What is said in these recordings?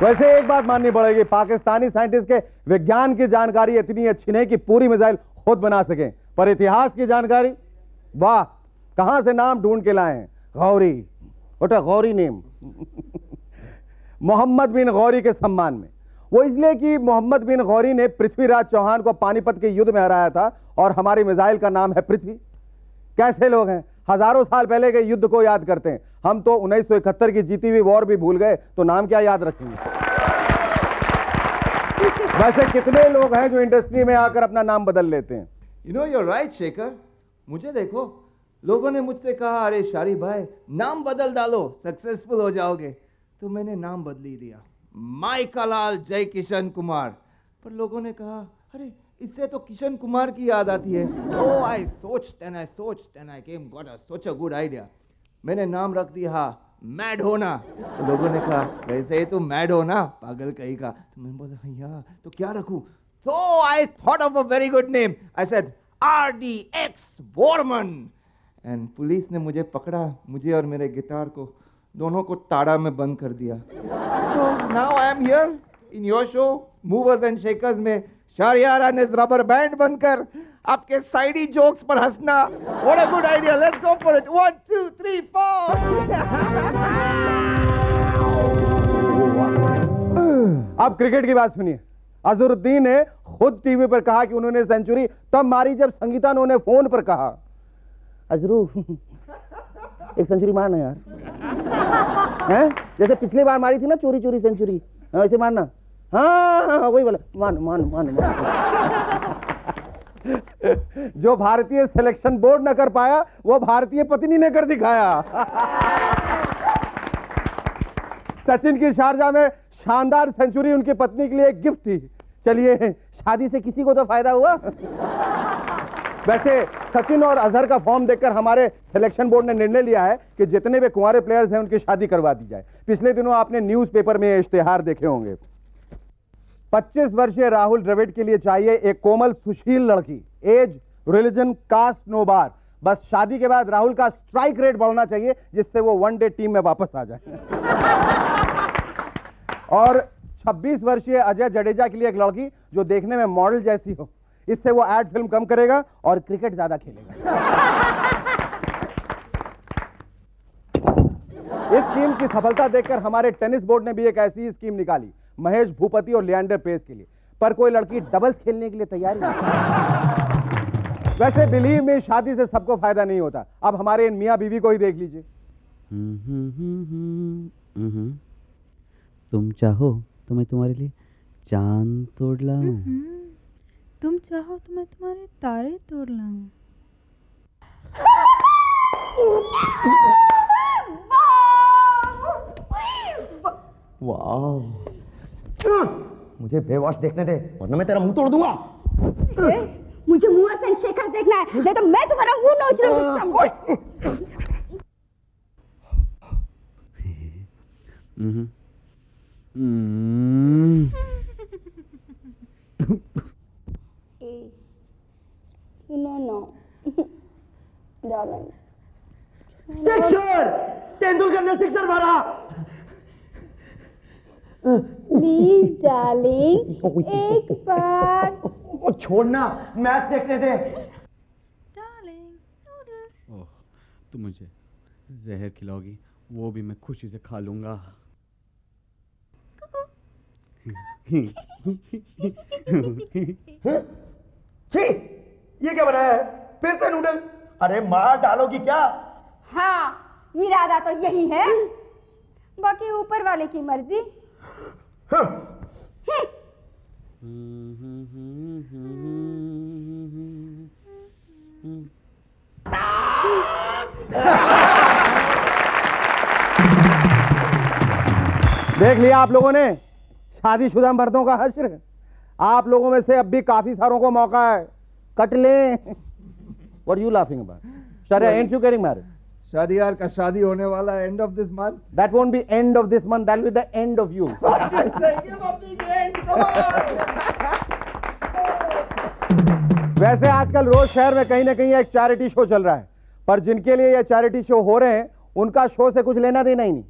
वैसे एक बात माननी पड़ेगी, पाकिस्तानी साइंटिस्ट के विज्ञान की जानकारी इतनी अच्छी नहीं कि पूरी मिसाइल खुद बना सके, पर इतिहास की जानकारी वाह, कहां से नाम ढूंढ के लाए हैं। Ghori, what a Ghori name. Mohammad bin Ghori के सम्मान में। वो इसलिए कि मोहम्मद बिन गौरी ने पृथ्वीराज चौहान को पानीपत के युद्ध में हराया था और हमारी मिसाइल का नाम है पृथ्वी। कैसे लोग हैं, हजारों साल पहले के युद्ध को याद करते हैं। हम तो 1971 की जीती हुई वॉर भी भूल गए, तो नाम क्या याद रखेंगे। वैसे कितने लोग हैं जो इंडस्ट्री में आकर अपना नाम बदल लेते हैं। You know you're right Shekhar. मुझे देखो, लोगों ने मुझसे कहा अरे शारी भाई नाम बदल डालो, सक्सेसफुल हो जाओगे, तो मैंने नाम बदली दिया, माइकलाल जय किशन कुमार। पर लोगों ने कहा अरे इससे तो किशन कुमार की याद आती है। So I सोच्ड and I came got such a good idea। मैंने नाम रख दिया मैड होना। तो लोगों ने कहा वैसे ही तो मैड होना, पागल कहीं का। तो मैंने बोला भैया तो क्या रखूं? So I thought of a very good name। I said RDX Borman। And police ने मुझे पकड़ा, मुझे और मेरे गिटार को दोनों को ताड़ा में बंद कर दिया। तो now I am here in your show movers and shakers में Shahryar and his rubber band बनकर आपके साइडी जोक्स पर हंसना। What a good idea, let's go for it. 1 2 3 4। अब क्रिकेट की बात सुनिए। अजहरुद्दीन ने खुद टीवी पर कहा कि उन्होंने सेंचुरी तब मारी जब संगीता ने उन्हें फोन पर कहा अजरू एक सेंचुरी मारना यार, हैं? जैसे पिछली बार मारी थी ना चोरी चोरी सेंचुरी, वैसे मारना। हाँ वही बोला, मान मान मान, मान। जो भारतीय सिलेक्शन बोर्ड न कर पाया वो भारतीय पत्नी ने कर दिखाया। सचिन की शारजा में शानदार सेंचुरी उनकी पत्नी के लिए एक गिफ्ट थी। चलिए शादी से किसी को तो फायदा हुआ। वैसे सचिन और अजहर का फॉर्म देखकर हमारे सिलेक्शन बोर्ड ने निर्णय लिया है कि जितने भी कुंवारे प्लेयर्स हैं उनकी शादी करवा दी जाए। पिछले दिनों आपने न्यूज़पेपर में इश्तेहार देखे होंगे। 25 वर्षीय राहुल द्रविड़ के लिए चाहिए एक कोमल सुशील लड़की, एज रिलीजन कास्ट नो बार। बस शादी के बाद राहुल का स्ट्राइक रेट बढ़ना चाहिए जिससे वो वनडे टीम में वापस आ जाए। और 26 वर्षीय अजय जडेजा के लिए एक लड़की जो देखने में मॉडल जैसी हो, इससे वो एड फिल्म कम करेगा और क्रिकेट ज्यादा खेलेगा। इस स्कीम की सफलता देखकर हमारे टेनिस बोर्ड ने भी एक ऐसी स्कीम निकाली महेश भूपति और लिएंडर पेस के लिए, पर कोई लड़की डबल्स खेलने के लिए तैयार नहीं। वैसे बिलीव में शादी से सबको फायदा नहीं होता। अब हमारे इन मियां बीवी को ही देख लीजिए। तुम चाहो तो मैं तुम्हारे लिए चांद तोड़ लाऊं। तुम चाहो तो मैं तुम्हारे तारे तोड़ लाऊं। वाह, मुझे बेवॉश देखने दे वरना मैं तेरा मुंह तोड़ दूंगा। मुझे मूवर्स एंड शेकर्स देखना है, नहीं तो मैं तुम्हारा मुंह नोच लूंगा। सुनो ना डार्लिंग। सिक्सर, तेंदुलकर ने सिक्सर मारा। प्लीज डार्लिंग एक बार। छोड़ना, मैच देखने दे। ओह, तुम मुझे जहर खिलाओगी, वो भी मैं खुशी से खा लूंगा। छी, ये क्या बनाया है? फिर से नूडल्स? अरे मार डालोगी क्या? हाँ, इरादा तो यही है, बाकी ऊपर वाले की मर्जी। हाँ। देख लिया आप लोगों ने शादीशुदा मर्दों का हश्र। आप लोगों में से अब भी काफी सारों को मौका है, कट लें। What are you laughing about? Sharia, ain't you getting married? शादियार का शादी होने वाला है end of this month। That won't be end of this month, that will be the end of you. Just say, give a big hand, come on। वैसे आजकल रोज शहर में कहीं ना कहीं एक चैरिटी शो चल रहा है, पर जिनके लिए ये चैरिटी शो हो रहे हैं उनका शो से कुछ लेना देना ही नहीं।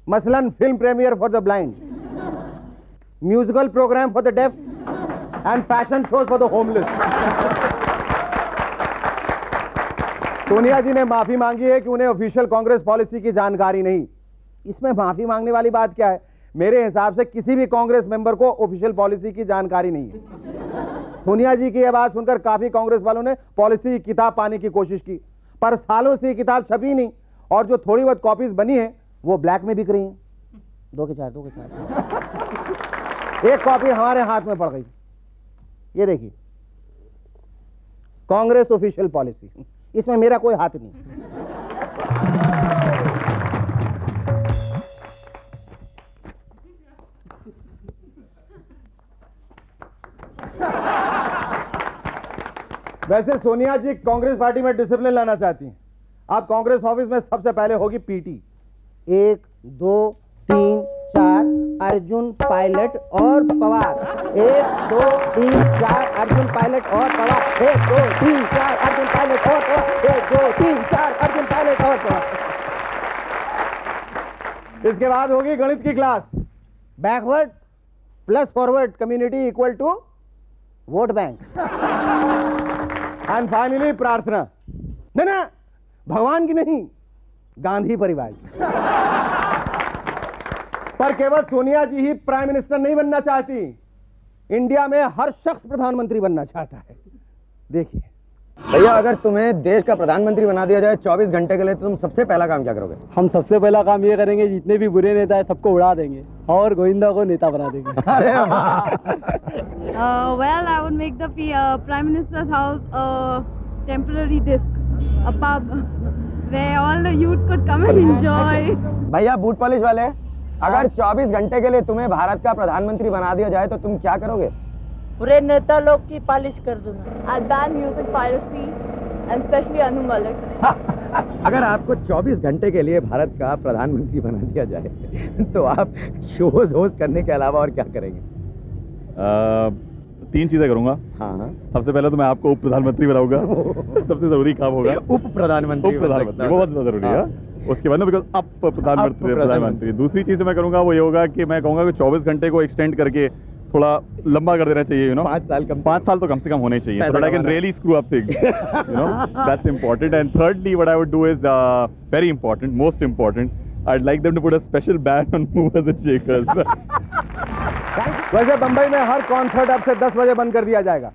मसलन film premiere for the blind, musical programme for the deaf and fashion shows for the homeless. Sonia ji ने माफी मांगी है कि उन्हें ऑफिशियल कांग्रेस पॉलिसी की जानकारी नहीं। इसमें माफी मांगने वाली बात क्या है? मेरे हिसाब से किसी भी कांग्रेस मेंबर को ऑफिशियल पॉलिसी की जानकारी नहीं है। सोनिया जी की यह बात सुनकर काफी कांग्रेस वालों ने पॉलिसी की किताब पाने की कोशिश की, पर सालों से ये किताब छपी नहीं और जो थोड़ी बहुत कॉपीज बनी है वो ब्लैक में बिक रही हैं। 2 के 4 एक कॉपी हमारे हाथ में पड़ गई। ये देखिए, कांग्रेस ऑफिशियल पॉलिसी, इसमें मेरा कोई हाथ नहीं। वैसे सोनिया जी कांग्रेस पार्टी में डिसिप्लिन लाना चाहती हैं। अब कांग्रेस ऑफिस में सबसे पहले होगी पीटी। 1 2 3 4 अर्जुन पायलट और पवार। 1 2 3 4 अर्जुन पायलट और पवार। 1 2 3 4 अर्जुन पायलट और पवार। 1 2 3 4 अर्जुन पायलट और पवार। इसके बाद होगी गणित की class. Backward plus forward community equal to vote bank. And finally प्रार्थना। ना भगवान की नहीं, गांधी परिवार की। पर केवल सोनिया जी ही प्राइम मिनिस्टर नहीं बनना चाहती, इंडिया में हर शख्स प्रधानमंत्री बनना चाहता है। देखिए भैया, अगर तुम्हें देश का प्रधानमंत्री बना दिया जाए 24 घंटे के लिए, तो तुम सबसे पहला काम क्या करोगे? हम सबसे पहला काम ये करेंगे, जितने भी बुरे नेता है सबको उड़ा देंगे और गोविंदा को नेता बना देंगे। अरे Well, I would make the Prime Minister's house a temporary disc, a pub where all the youth could come and enjoy. भैया बूट पॉलिश वाले, अगर 24 घंटे के लिए तुम्हें भारत का प्रधानमंत्री बना दिया जाए तो तुम क्या करोगे? पूरे नेता लोग की पॉलिश कर दूंगा। I'd ban music piracy and especially Anu Malik. अगर आपको 24 घंटे के लिए भारत का प्रधानमंत्री बना दिया जाए तो आप शोज होस्ट करने के अलावा और क्या करेंगे? 3 चीजें करूंगा। हाँ, सबसे पहले तो मैं आपको उप प्रधानमंत्री बनाऊंगा। सबसे जरूरी काम होगा उप प्रधानमंत्री। वो बहुत जरूरी है। उसके बाद ना बिकॉज अब प्रधानमंत्री। दूसरी चीज मैं करूंगा वो ये होगा कि मैं कहूंगा कि 24 घंटे को एक्सटेंड करके थोड़ा लंबा कर देना चाहिए। 5 साल तो कम से कम होने चाहिए, so that I can really screw up things. That's important. And thirdly, what I would do is very important, most important. I'd like them to put a special ban on movers and shakers. वैसे बंबई में हर concert अब से 10 बजे बंद कर दिया जाएगा।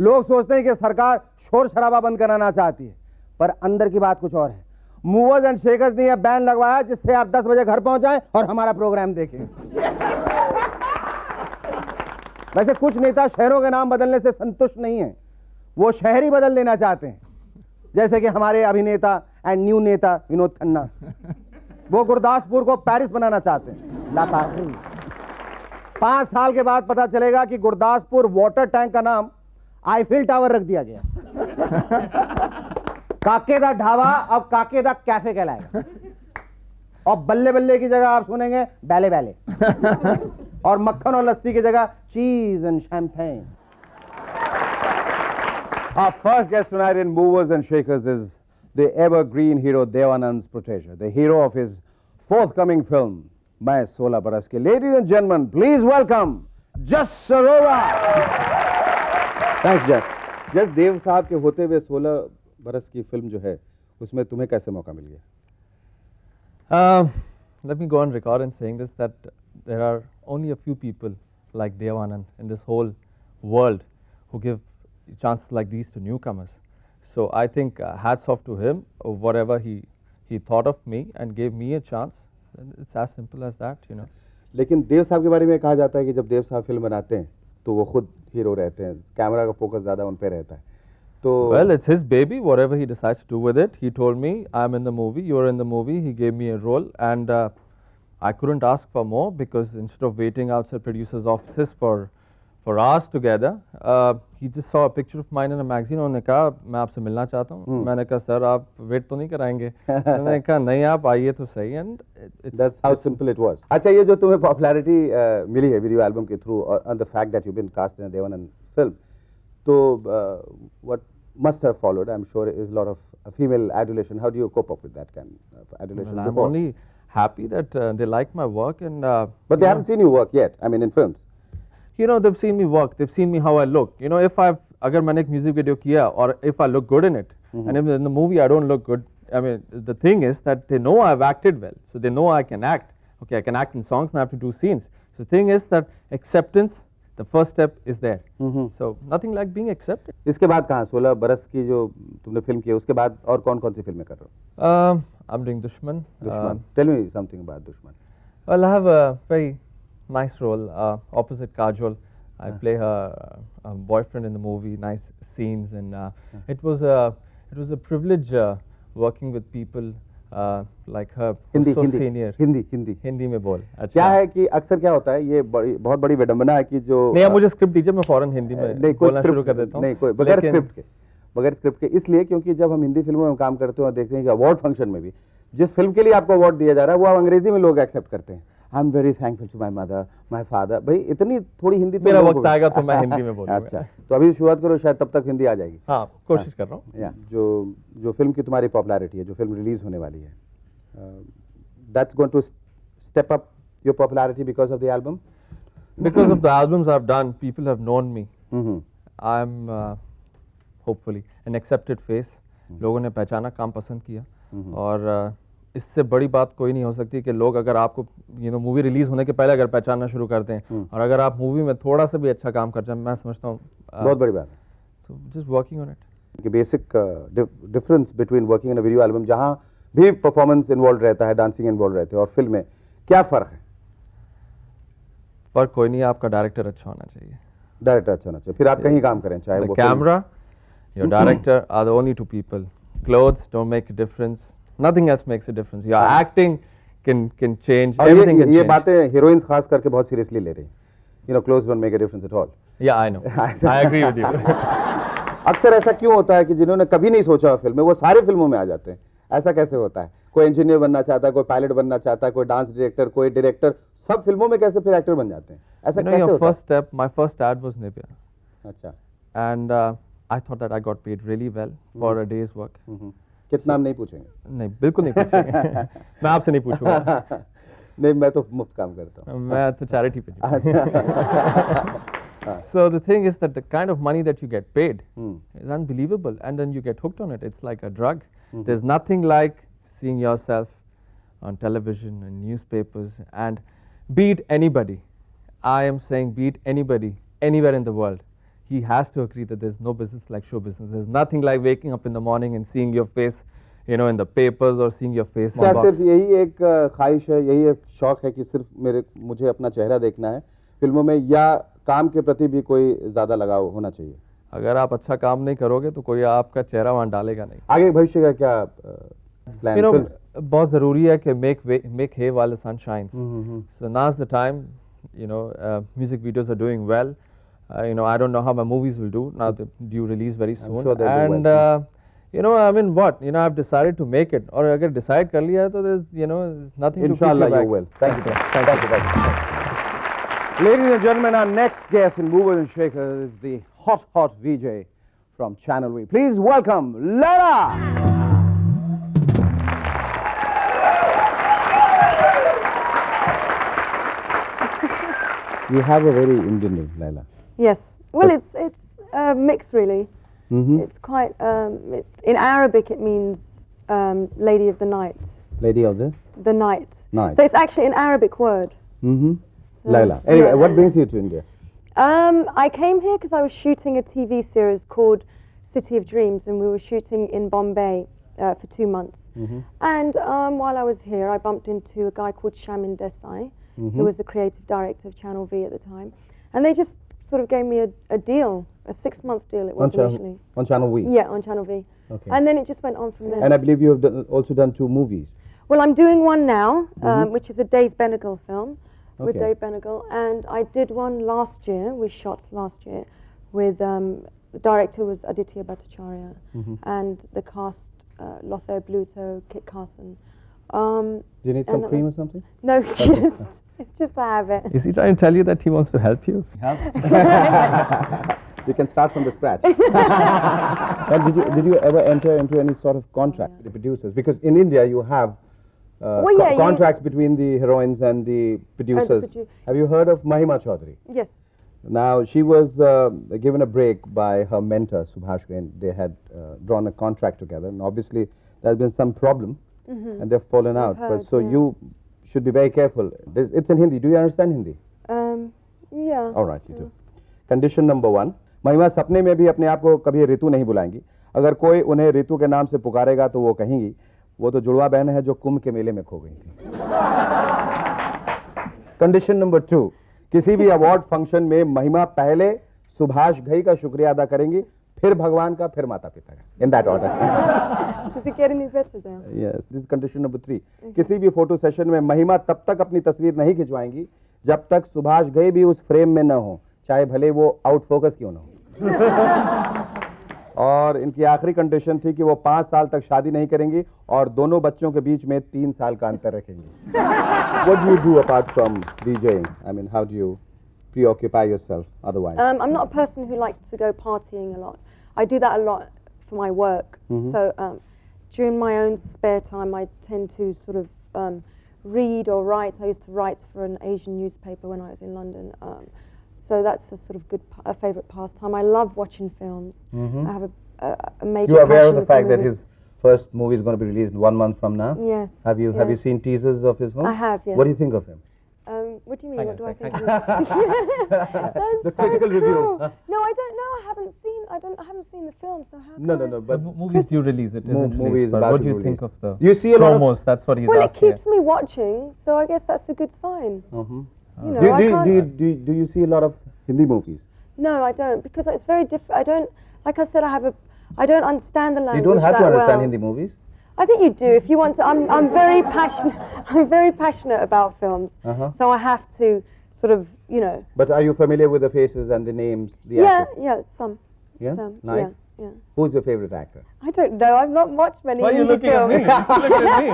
लोग सोचते हैं कि सरकार शोर शराबा बंद कराना चाहती है, पर अंदर की बात कुछ और है। मूवर्स एंड शेकर्स ने यह बैन लगवाया जिससे आप 10 बजे घर पहुंच जाएं और हमारा प्रोग्राम देखें। वैसे कुछ नेता शहरों के नाम बदलने से संतुष्ट नहीं है, वो शहर ही बदल देना चाहते हैं। जैसे कि हमारे अभिनेता एंड न्यू नेता विनोद खन्ना, वो गुरदासपुर को पेरिस बनाना चाहते हैं। लातारी 5 साल के बाद पता चलेगा कि गुरदासपुर वाटर टैंक का नाम आईफिल टावर रख दिया गया। काके दा ढाबा अब काके दा कैफे कहलाएगा और बल्ले बल्ले की जगह आप सुनेंगे बैले बैले और मक्खन और लस्सी की जगह चीज and champagne. Our first guest tonight in Movers and Shakers is the evergreen hero Devanand's protege, the hero of his forthcoming film, मैं 16 बरस के। Ladies and gentlemen, please welcome Jas Sarora. Thanks, Jas. Jas, देव साहब के होते हुए 16 बरस की film जो है, उसमें तुम्हें कैसे मौका मिल गया? Let me go on record in saying this, that there are only a few people like Devanand in this whole world who give chances like these to newcomers. So I think hats off to him, whatever he thought of me and gave me a chance. It's as simple as that, you know. लेकिन देव साहब के बारे में कहा जाता है कि जब देव साहब फिल्म बनाते हैं तो वो खुद हीरो रहते हैं, कैमरा का फोकस ज्यादा उन पे रहता है। तो well, it's his baby, whatever he decides to do with it. He told me, I'm in the movie, you're in the movie. He gave me a role and I couldn't ask for more because instead of waiting outside producers' offices for hours together, he just saw a picture of mine in a magazine. उन्होंने कहा मैं आपसे मिलना चाहता हूँ। मैंने कहा sir आप वेट तो नहीं कराएंगे? मैंने कहा नहीं आप आइए तो सही। And that's how simple it was. अच्छा, ये जो तुम्हें पॉपुलैरिटी मिली है वीडियो एल्बम के थ्रू और the fact that you been cast in a Dev Anand film, तो what must have followed, I'm sure, is a lot of female adulation. How do you cope up with that kind of adulation? Well, happy that they like my work and. But they haven't seen you work yet. I mean, in films. You know, they've seen me work. They've seen me how I look. You know, if अगर मैंने एक music video किया or if I look good in it, and if in the movie I don't look good, I mean, the thing is that they know I've acted well, so they know I can act. Okay, I can act in songs and I have to do scenes. So the thing is that acceptance, the first step is there. So nothing like being accepted. इसके बाद कहाँ 16 बरस की जो तुमने film की है उसके बाद और कौन-कौन सी फिल्में कर रहे हो? I'm doing Dushman. Dushman. Tell me something about Dushman. Well, I have a very nice role opposite Kajol. I play her boyfriend in the movie. Nice scenes, and it was a privilege working with people like her. So senior. Hindi में बोल. क्या है कि अक्सर क्या होता है ये बहुत बड़ी विडंबना है कि जो नहीं आप मुझे स्क्रिप्ट दीजिए मैं फौरन हिंदी में बोलना शुरू कर देता हूँ. नहीं कोई बगैर स्क्रिप्ट के इसलिए क्योंकि जब हम हिंदी फिल्मों में काम करते हैं और देखते हैं कि अवार्ड फंक्शन में भी जिस फिल्म के लिए आपको अवार्ड दिया जा रहा है वो अंग्रेजी में लोग एक्सेप्ट करते हैं. I am very thankful to my mother my father. भाई इतनी थोड़ी हिंदी मेरा वक्त आएगा तो मैं हिंदी में बोलूंगा. अच्छा तो अभी शुरुआत करो शायद तब तक हिंदी आ जाएगी. हाँ कोशिश कर रहा हूँ. या जो फिल्म की तुम्हारी पॉपुलैरिटी है जो फिल्म रिलीज होने वाली है that's going to step up your popularity because of the album? Because of the albums I've done, people have known me. I'm hopefully an accepted face. लोगों ने पहचाना काम पसंद किया और इससे बड़ी बात कोई नहीं हो सकती कि लोग अगर आपको मूवी रिलीज होने के पहले अगर पहचानना शुरू करते हैं और अगर आप मूवी में थोड़ा सा भी अच्छा काम कर जाए मैं समझता हूँ बहुत बड़ी बात है. So just working on it. कि basic difference between working in a video album जहाँ भी परफॉर्मेंस इन्वॉल्व रहता है डांसिंग इन्वॉल्व रहते हैं और फिल्म में क्या फर्क है? फर्क कोई नहीं, आपका डायरेक्टर अच्छा होना चाहिए. डायरेक्टर अच्छा होना चाहिए फिर आप कहीं काम करें चाहे वो camera your director are the only two people. Clothes don't make a difference. Nothing else makes a difference. Your acting can change. Everything can change. ये बातें हीरोइंस खास करके बहुत सीरियसली ले रही हैं. You know, clothes don't make a difference at all. Yeah, I know. I agree with you. अक्सर ऐसा क्यों होता है कि जिन्होंने कभी नहीं सोचा फिल्म में वो सारी फिल्मों में आ जाते हैं? ऐसा कैसे होता है? कोई इंजीनियर बनना चाहता है, कोई पायलट बनना चाहता है, कोई डांस डायरेक्टर, कोई डायरेक्टर, सब फिल्मों में कैसे फिर एक्टर बन जाते हैं? ऐसा कैसे होता है? First step, my first ad was Nivea. अच्छा. And I thought that I got paid really well for a day's work. कितना हम नहीं पूछेंगे? नहीं बिल्कुल नहीं पूछेंगे. मैं आपसे नहीं पूछूंगा. नहीं मैं तो मुफ्त काम करता हूँ. मैं तो चैरिटी पे. So the thing is that the kind of money that you get paid is unbelievable, and then you get hooked on it. It's like a drug. There's nothing like seeing yourself on television and newspapers, and beat anybody. I am saying beat anybody anywhere in the world. He has to agree that there's no business like show business. There's nothing like waking up in the morning and seeing your face, in the papers or seeing your face. क्या सिर्फ यही एक ख्वाहिश है, यही एक शौक है कि सिर्फ मुझे अपना चेहरा देखना है फिल्मों में, या काम के प्रति भी कोई ज्यादा लगाव होना चाहिए? अगर आप अच्छा काम नहीं करोगे तो कोई आपका चेहरा वहाँ डालेगा नहीं. आगे भविष्य का क्या प्लान? बहुत जरूरी है कि make hay while the sun shines. So now's the time. Music videos are doing well. I don't know how my movies will do now. They're due release very soon. I'm sure they'll do well. I mean what? I've decided to make it. Or अगर decide कर लिया है तो there's nothing to keep you back. Inshallah you will. Thank you. Thank you. Ladies and gentlemen, our next guest in Movers and Shakers is the hot VJ from Channel V. Please welcome Laila. You have a very Indian name, Laila. Yes. Well, it's mixed, really. It's quite. In Arabic, it means lady of the night. Lady of the night. Night. So it's actually an Arabic word. So Laila. Anyway, what brings you to India? I came here because I was shooting a TV series called City of Dreams, and we were shooting in Bombay for 2 months. And while I was here, I bumped into a guy called Shamin Desai, who was the creative director of Channel V at the time, and they just sort of gave me a deal, a 6-month deal it was initially. On Channel V? Yeah, on Channel V. Okay. And then it just went on from there. And I believe you have also done 2 movies. Well, I'm doing one now, which is a Dave Benegal film with Dave Benegal, and I did one last year, we shot last year, with the director was Aditya Bhattacharya, and the cast, Lotho Bluto, Kit Carson. Do you need some cream or something? No, it's just a habit. Is he trying to tell you that he wants to help you? You can start from the scratch. And did you ever enter into any sort of contract with the producers? Because in India you have Well, yeah, contracts between the heroines and the producers. Have you heard of Mahima Chaudhary? Yes. Now, she was given a break by her mentor, Subhash Gain. They had drawn a contract together, and obviously there's been some problem, and they've fallen out. heard, So yeah. you should be very careful. It's in Hindi. Do you understand Hindi? Yeah. All right, you do. Condition number 1. महिमा सपने में भी अपने आप को कभी ऋतु नहीं बुलाएंगी. अगर कोई उन्हें ऋतु के नाम से पुकारेगा तो वो कहेंगी वो तो जुड़वा बहन है जो कुंभ के मेले में खो गई थी. Condition number 2. किसी भी अवार्ड फंक्शन में महिमा पहले सुभाष घई का शुक्रिया अदा करेंगी, फिर भगवान का, फिर माता पिता का. In that order. Does it get any better now? Yes. This is condition number 3. किसी भी फोटो सेशन में महिमा तब तक अपनी तस्वीर नहीं खिंचवाएंगी जब तक सुभाष घई भी उस फ्रेम में न हो, चाहे भले वो आउट फोकस क्यों न हो. और इनकी आखिरी कंडीशन थी कि वो 5 साल तक शादी नहीं करेंगी और दोनों बच्चों के बीच में 3 साल का अंतर रखेंगी. What do you do apart from DJing? I mean, how do you preoccupy yourself otherwise? I'm not a person who likes to go partying a lot. I do that a lot for my work. So during my own spare time, I tend to sort of read or write. I used to write for an Asian newspaper when I was in London. So that's a sort of a favourite pastime. I love watching films. I have a major. You are aware of passion the fact for that movies. his first movie is going to be released 1 month from now? Yes. Have you yes. seen teasers of his film? I have, yes. What do you think of him? What do you mean? Hang What do on I a think? second. That's The so critical review. cruel. Huh? No, I don't know. I haven't seen. I haven't seen the film. So how? No, can no, I- no. But Movies do release it, isn't movie released, is but about what to do you be think of released. the You see a lot of- promos? That's what he's Well, it asking. keeps me watching, so I guess that's a good sign. You know, do, I do, can't. do you see a lot of Hindi movies? No, I don't, because it's very different. I don't. Like I said, I don't understand the You language. don't have to that understand well. Hindi movies. I think you do if you want to. I'm very passionate. I'm very passionate about films, so I have to sort of, you know. But are you familiar with the faces and the names? The Yeah, actors? yeah, some. Yeah? Some, Like? yeah, yeah. Who's your favorite actor? I don't know. I've not watched many Why are you Hindi looking at films. me? You look at me.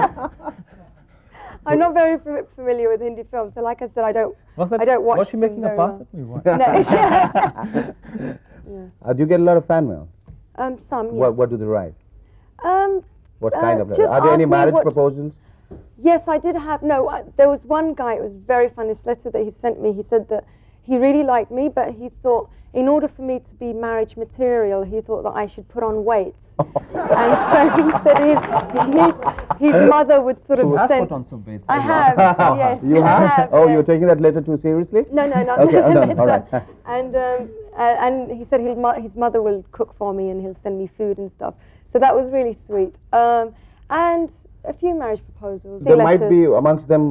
I'm not very familiar with Hindi films, so like I said, I don't watch. Was she making them a very pass well. at me? What? No. Do you get a lot of fan mail? Some. Yeah. What do they write? What Uh, kind of letter? just Are there any ask me marriage what- proposals? Yes, I did have. No, there was one guy. It was very fun. This letter that he sent me. He said that he really liked me, but he thought in order for me to be marriage material, he thought that I should put on weight. And so he said his mother would sort of Has send. put on some weight. I have. Yes. You I have? Oh, yes. you're taking that letter too seriously? No, no, not Okay, the no, letter. all right. And he said his mother will cook for me and he'll send me food and stuff. So that was really sweet. And a few marriage proposals. There might letters. be amongst them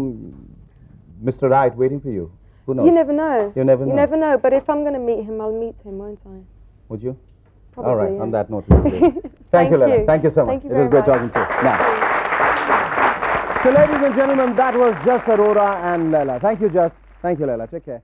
Mr. Right waiting for you. Who knows? You never know. You never know. You never know. But if I'm going to meet him, I'll meet him, won't I? Would you? Probably. All right, yeah. on that note. we'll leave. Thank you, Leila. Thank you so much. Thank you It was very great much. talking to you. Now. So, ladies and gentlemen, that was Jas Arora and Leila. Thank you, Jas. Thank you, Leila. Take care.